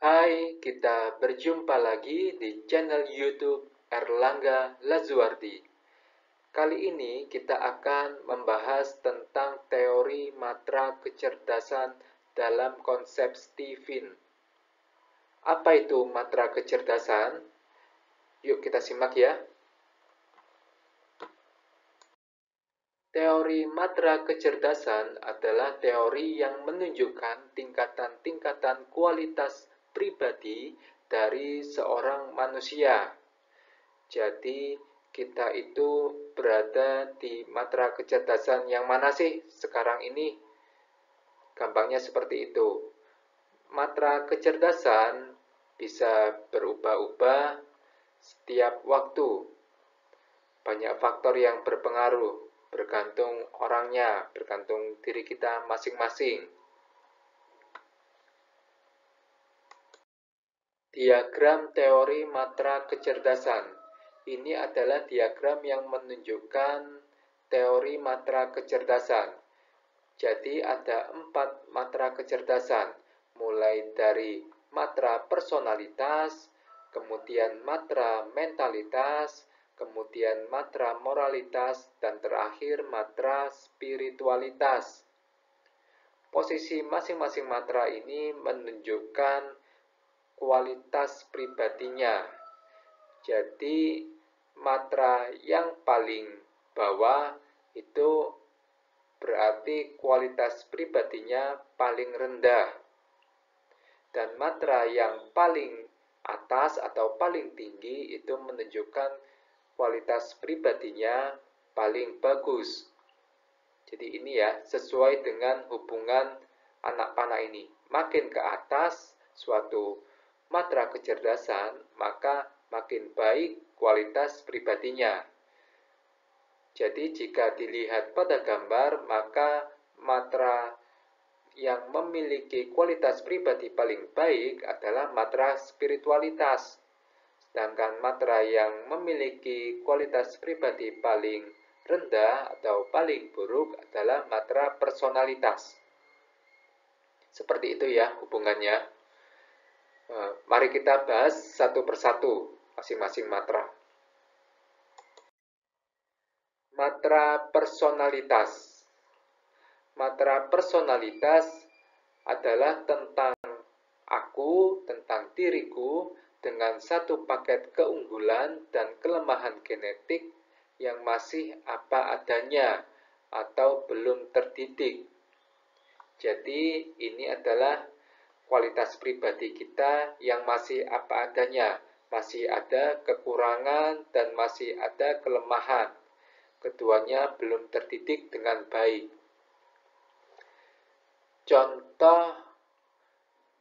Hai, kita berjumpa lagi di channel YouTube Erlangga Lazuardi. Kali ini kita akan membahas tentang teori matra kecerdasan dalam konsep Stephen. Apa itu matra kecerdasan? Yuk kita simak ya. Teori matra kecerdasan adalah teori yang menunjukkan tingkatan-tingkatan kualitas pribadi dari seorang manusia. Jadi, kita itu berada di matra kecerdasan yang mana sih sekarang ini? Gampangnya seperti itu. Matra kecerdasan bisa berubah-ubah setiap waktu. Banyak faktor yang berpengaruh, bergantung orangnya, bergantung diri kita masing-masing. Diagram teori matra kecerdasan. Ini adalah diagram yang menunjukkan teori matra kecerdasan. Jadi ada 4 matra kecerdasan, mulai dari matra personalitas, kemudian matra mentalitas, kemudian matra moralitas, dan terakhir matra spiritualitas. Posisi masing-masing matra ini menunjukkan kualitas pribadinya. Jadi, matra yang paling bawah itu berarti kualitas pribadinya paling rendah. Dan matra yang paling atas atau paling tinggi itu menunjukkan kualitas pribadinya paling bagus. Jadi ini ya, sesuai dengan hubungan anak panah ini. Makin ke atas suatu matra kecerdasan, maka makin baik kualitas pribadinya. Jadi jika dilihat pada gambar, maka matra yang memiliki kualitas pribadi paling baik adalah matra spiritualitas. Sedangkan matra yang memiliki kualitas pribadi paling rendah atau paling buruk adalah matra personalitas. Seperti itu ya hubungannya. Mari kita bahas satu persatu masing-masing matra. Matra personalitas. Matra personalitas adalah tentang aku, tentang diriku, dengan satu paket keunggulan dan kelemahan genetik yang masih apa adanya atau belum terdidik. Jadi ini adalah kualitas pribadi kita yang masih apa adanya, masih ada kekurangan dan masih ada kelemahan. Keduanya belum terdidik dengan baik. Contoh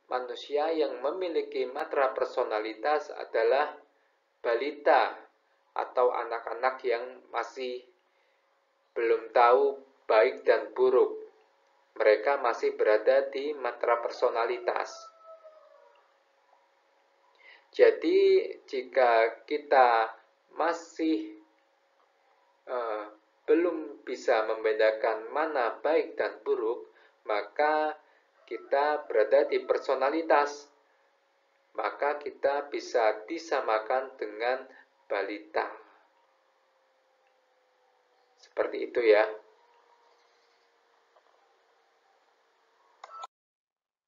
manusia yang memiliki matra personalitas adalah balita atau anak-anak yang masih belum tahu baik dan buruk. Mereka masih berada di matra personalitas. Jadi jika kita masih belum bisa membedakan mana baik dan buruk, maka kita berada di personalitas. Maka kita bisa disamakan dengan balita. Seperti itu ya.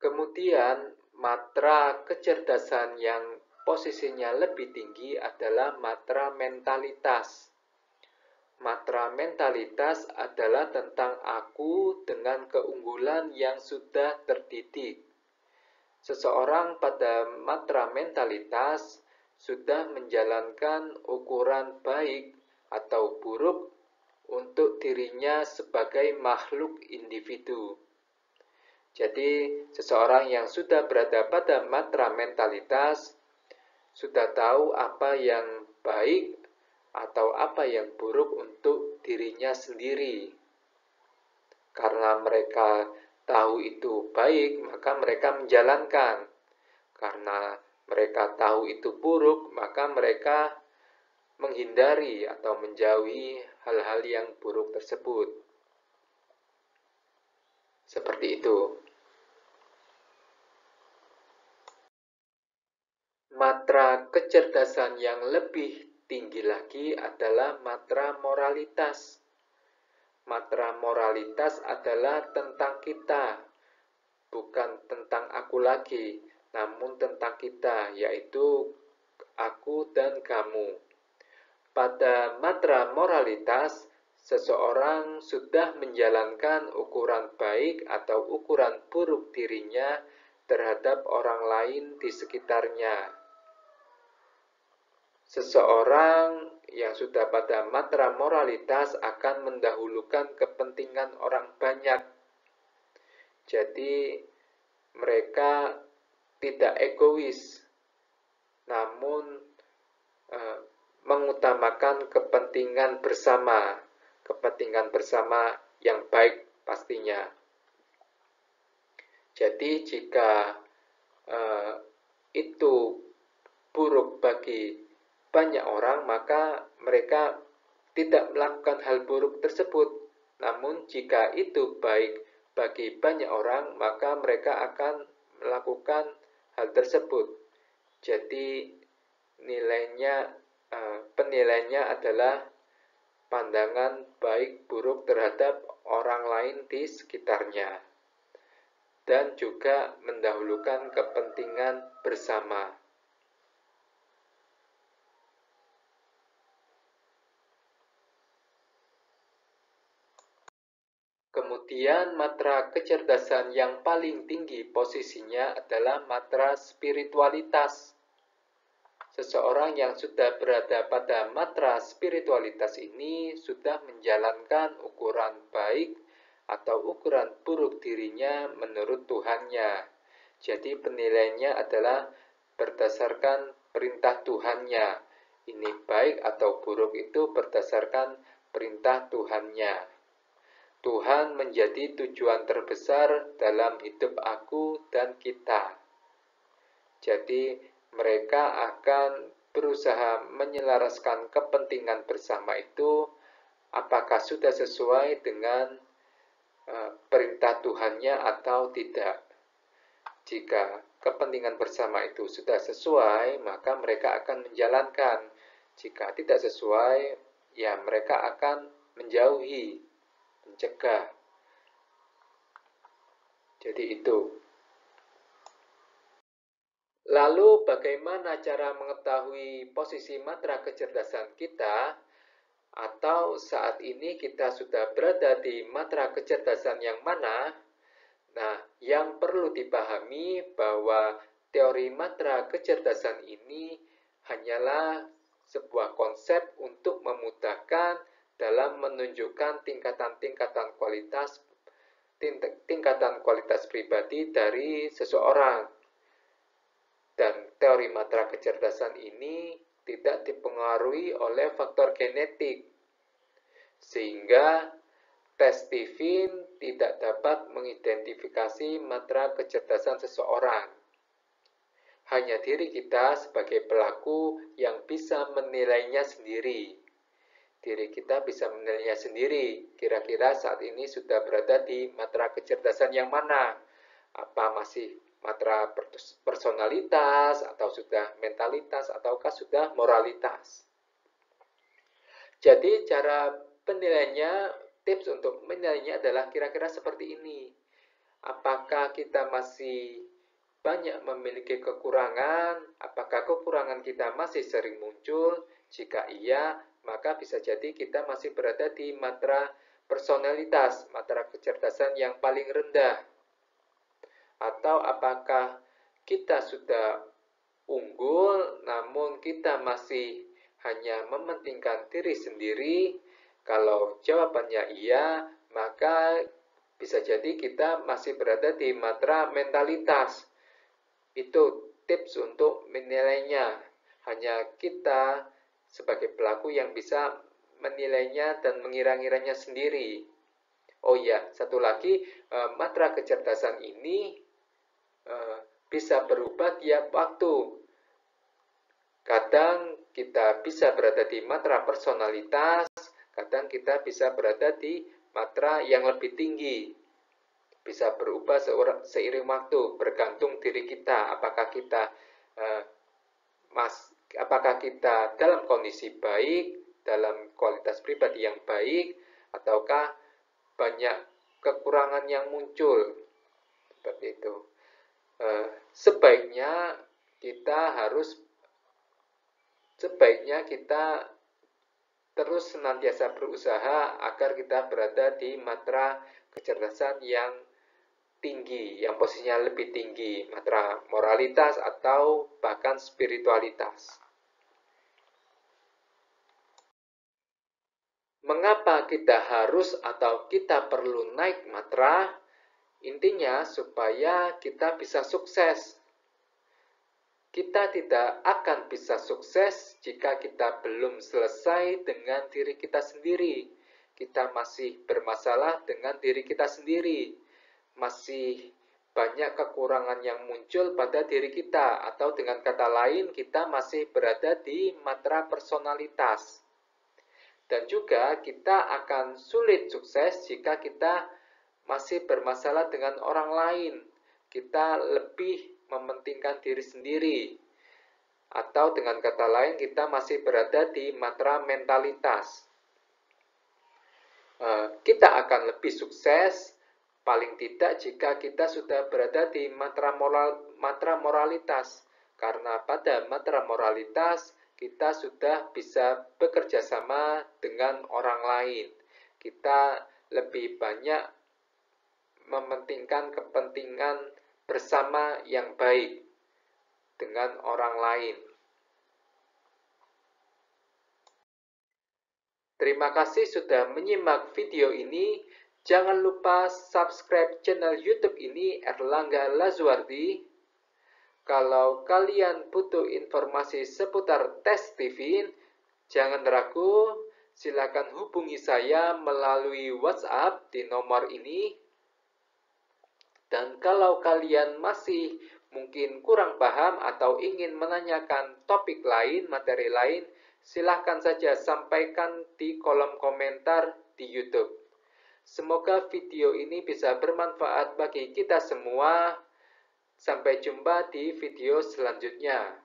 Kemudian matra kecerdasan yang posisinya lebih tinggi adalah matra mentalitas. Matra mentalitas adalah tentang aku dengan keunggulan yang sudah terdidik. Seseorang pada matra mentalitas sudah menjalankan ukuran baik atau buruk untuk dirinya sebagai makhluk individu. Jadi, seseorang yang sudah berada pada matra mentalitas sudah tahu apa yang baik atau apa yang buruk untuk dirinya sendiri. Karena mereka tahu itu baik, maka mereka menjalankan. Karena mereka tahu itu buruk, maka mereka menghindari atau menjauhi hal-hal yang buruk tersebut. Seperti itu. Matra kecerdasan yang lebih tinggi lagi adalah matra moralitas. Matra moralitas adalah tentang kita, bukan tentang aku lagi, namun tentang kita, yaitu aku dan kamu. Pada matra moralitas, seseorang sudah menjalankan ukuran baik atau ukuran buruk dirinya terhadap orang lain di sekitarnya. Seseorang yang sudah pada matra moralitas akan mendahulukan kepentingan orang banyak. Jadi mereka tidak egois, namun mengutamakan kepentingan bersama yang baik pastinya. Jadi jika itu buruk bagi banyak orang, maka mereka tidak melakukan hal buruk tersebut. Namun jika itu baik bagi banyak orang, maka mereka akan melakukan hal tersebut. Jadi penilaiannya adalah pandangan baik buruk terhadap orang lain di sekitarnya, dan juga mendahulukan kepentingan bersama. Kemudian matra kecerdasan yang paling tinggi posisinya adalah matra spiritualitas. Seseorang yang sudah berada pada matra spiritualitas ini sudah menjalankan ukuran baik atau ukuran buruk dirinya menurut Tuhannya. Jadi penilaiannya adalah berdasarkan perintah Tuhannya. Ini baik atau buruk itu berdasarkan perintah Tuhannya. Tuhan menjadi tujuan terbesar dalam hidup aku dan kita. Jadi mereka akan berusaha menyelaraskan kepentingan bersama itu, apakah sudah sesuai dengan perintah Tuhannya atau tidak. Jika kepentingan bersama itu sudah sesuai, maka mereka akan menjalankan. Jika tidak sesuai, ya mereka akan menjauhi, mencegah. Jadi itu. Lalu bagaimana cara mengetahui posisi matra kecerdasan kita? Atau saat ini kita sudah berada di matra kecerdasan yang mana? Nah, yang perlu dipahami bahwa teori matra kecerdasan ini hanyalah sebuah konsep untuk memudahkan dalam menunjukkan tingkatan-tingkatan kualitas pribadi dari seseorang. Dan teori matra kecerdasan ini tidak dipengaruhi oleh faktor genetik, sehingga tes Stephen tidak dapat mengidentifikasi matra kecerdasan seseorang. Hanya diri kita sebagai pelaku yang bisa menilainya sendiri. Diri kita bisa menilainya sendiri, kira-kira saat ini sudah berada di matra kecerdasan yang mana? Apa masih matra personalitas, atau sudah mentalitas, ataukah sudah moralitas? Jadi cara penilaiannya, tips untuk menilainya adalah kira-kira seperti ini. Apakah kita masih banyak memiliki kekurangan? Apakah kekurangan kita masih sering muncul? Jika iya, maka bisa jadi kita masih berada di matra personalitas, matra kecerdasan yang paling rendah. Atau apakah kita sudah unggul, namun kita masih hanya mementingkan diri sendiri? Kalau jawabannya iya, maka bisa jadi kita masih berada di matra mentalitas. Itu tips untuk menilainya. Hanya kita sebagai pelaku yang bisa menilainya dan mengira-ngiranya sendiri. Oh iya, satu lagi, matra kecerdasan ini bisa berubah tiap waktu. Kadang kita bisa berada di matra personalitas, kadang kita bisa berada di matra yang lebih tinggi. Bisa berubah seiring waktu, bergantung diri kita. Apakah kita apakah kita dalam kondisi baik, dalam kualitas pribadi yang baik, ataukah banyak kekurangan yang muncul. Seperti itu. Sebaiknya kita terus senantiasa berusaha agar kita berada di matra kecerdasan yang tinggi, yang posisinya lebih tinggi, matra moralitas atau bahkan spiritualitas. Mengapa kita harus atau kita perlu naik matra? Intinya supaya kita bisa sukses. Kita tidak akan bisa sukses jika kita belum selesai dengan diri kita sendiri. Kita masih bermasalah dengan diri kita sendiri. Masih banyak kekurangan yang muncul pada diri kita, atau dengan kata lain, kita masih berada di matra personalitas. Dan juga kita akan sulit sukses jika kita masih bermasalah dengan orang lain. Kita lebih mementingkan diri sendiri. Atau dengan kata lain, kita masih berada di matra mentalitas. Kita akan lebih sukses paling tidak jika kita sudah berada di matra moralitas. Karena pada matra moralitas kita sudah bisa bekerja sama dengan orang lain. Kita lebih banyak mementingkan kepentingan bersama yang baik dengan orang lain. Terima kasih sudah menyimak video ini. Jangan lupa subscribe channel YouTube ini, Erlangga Lazuardi. Kalau kalian butuh informasi seputar tes TV, jangan ragu, silakan hubungi saya melalui WhatsApp di nomor ini. Dan kalau kalian masih mungkin kurang paham atau ingin menanyakan topik lain, materi lain, silahkan saja sampaikan di kolom komentar di YouTube. Semoga video ini bisa bermanfaat bagi kita semua. Sampai jumpa di video selanjutnya.